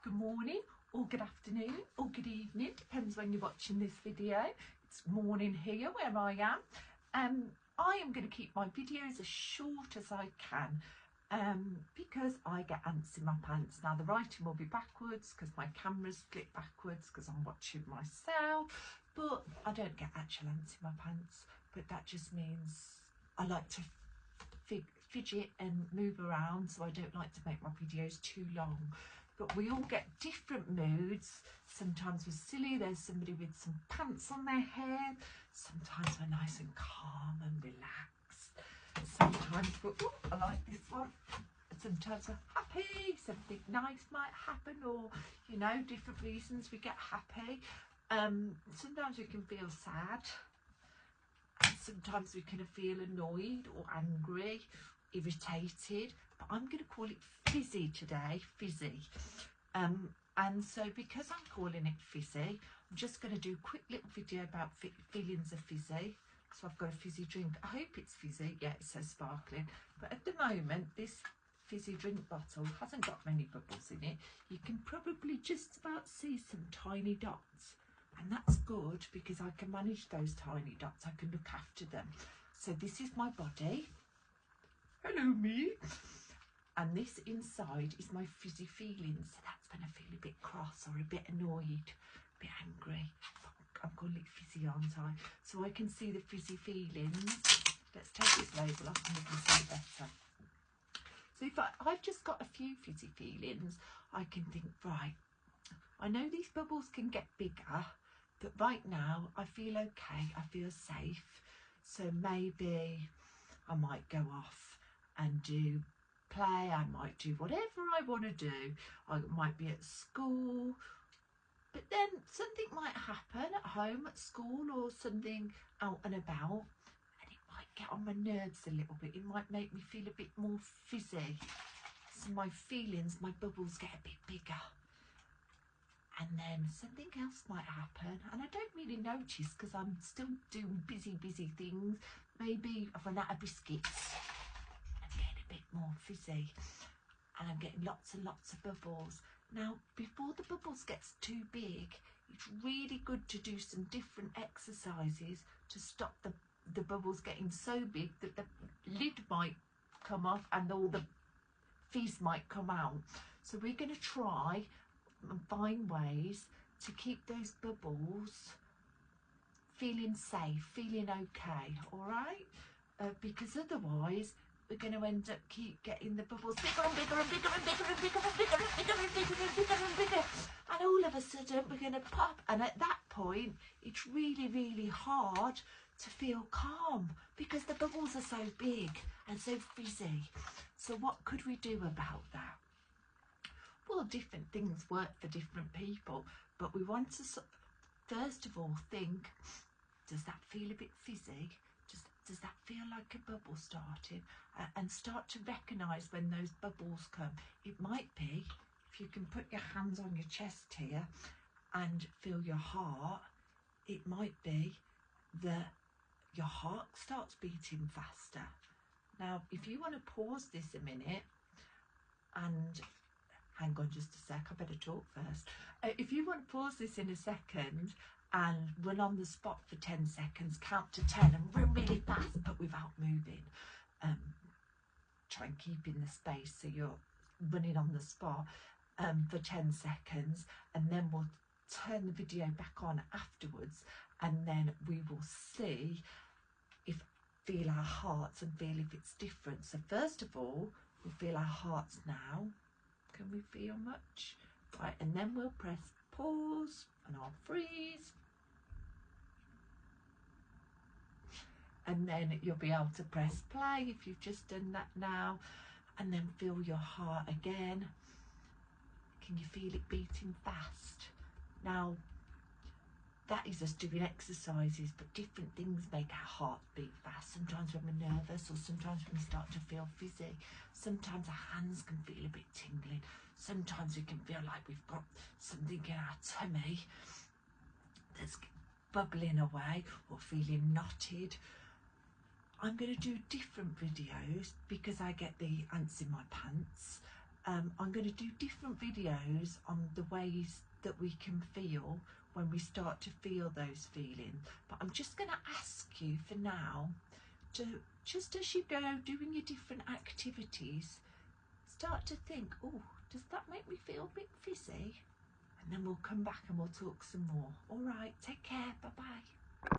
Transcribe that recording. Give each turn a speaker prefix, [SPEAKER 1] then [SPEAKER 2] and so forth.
[SPEAKER 1] good morning or good afternoon or good evening, depends when you're watching this video. It's morning here where I am. I am going to keep my videos as short as I can because I get ants in my pants. Now the writing will be backwards because my camera's flipped backwards because I'm watching myself, but I don't get actual ants in my pants, but that just means I like to fidget and move around, so I don't like to make my videos too long. But we all get different moods. Sometimes we're silly, there's somebody with some pants on their head. Sometimes we're nice and calm and relaxed. Sometimes we're, oh, I like this one. Sometimes we're happy, something nice might happen, or, you know, different reasons we get happy. Sometimes we can feel sad. Sometimes we can feel annoyed or angry, irritated, but I'm going to call it fizzy today, fizzy. And so because I'm calling it fizzy, I'm just going to do a quick little video about feelings of fizzy. So I've got a fizzy drink. I hope it's fizzy. Yeah, it says sparkling. But at the moment, this fizzy drink bottle hasn't got many bubbles in it. You can probably just about see some tiny dots. And that's good because I can manage those tiny dots. I can look after them. So this is my body. Hello, me. And this inside is my fizzy feelings. So that's when I feel a bit cross or a bit annoyed, a bit angry. I'm calling it fizzy, aren't I? So I can see the fizzy feelings. Let's take this label off and we can see better. So if I've just got a few fizzy feelings, I can think, right, I know these bubbles can get bigger, but right now I feel okay, I feel safe. So maybe I might go off and do play, I might do whatever I want to do. I might be at school, but then something might happen at home, at school, or something out and about, and it might get on my nerves a little bit. It might make me feel a bit more fizzy. So my feelings, my bubbles get a bit bigger. And then something else might happen, and I don't really notice because I'm still doing busy things. Maybe I've run out of biscuits. I'm getting a bit more fizzy, and I'm getting lots and lots of bubbles. Now, before the bubbles gets too big, it's really good to do some different exercises to stop the bubbles getting so big that the lid might come off and all the fizz might come out. So we're going to try and find ways to keep those bubbles feeling safe, feeling okay, all right? Because otherwise we're going to end up keep getting the bubbles bigger and bigger and bigger and bigger and bigger and bigger and bigger and bigger and bigger and bigger, and all of a sudden we're going to pop, and at that point it's really hard to feel calm because the bubbles are so big and so fizzy. So what could we do about that? Well, different things work for different people, but we want to first of all think, does that feel a bit fizzy? Does that feel like a bubble starting? And start to recognise when those bubbles come. It might be, if you can put your hands on your chest here and feel your heart, it might be that your heart starts beating faster. Now, if you want to pause this a minute and hang on just a sec, I better talk first. If you want to pause this in a second and run on the spot for 10 seconds, count to 10 and run really fast but without moving. Try and keep in the space so you're running on the spot for 10 seconds, and then we'll turn the video back on afterwards, and then we will see feel our hearts and feel if it's different. So first of all, we'll feel our hearts now. Can we feel much? Right, and then we'll press pause and I'll freeze. And then you'll be able to press play if you've just done that now. And then feel your heart again. Can you feel it beating fast? Now, that is us doing exercises, but different things make our heart beat fast. Sometimes when we're nervous, or sometimes when we start to feel fizzy. Sometimes our hands can feel a bit tingling. Sometimes we can feel like we've got something in our tummy that's bubbling away or feeling knotted. I'm going to do different videos because I get the ants in my pants. I'm going to do different videos on the ways that we can feel when we start to feel those feelings. But I'm just going to ask you for now to, just as you go doing your different activities, start to think, oh, does that make me feel a bit fizzy? And then we'll come back and we'll talk some more. All right, take care, bye-bye.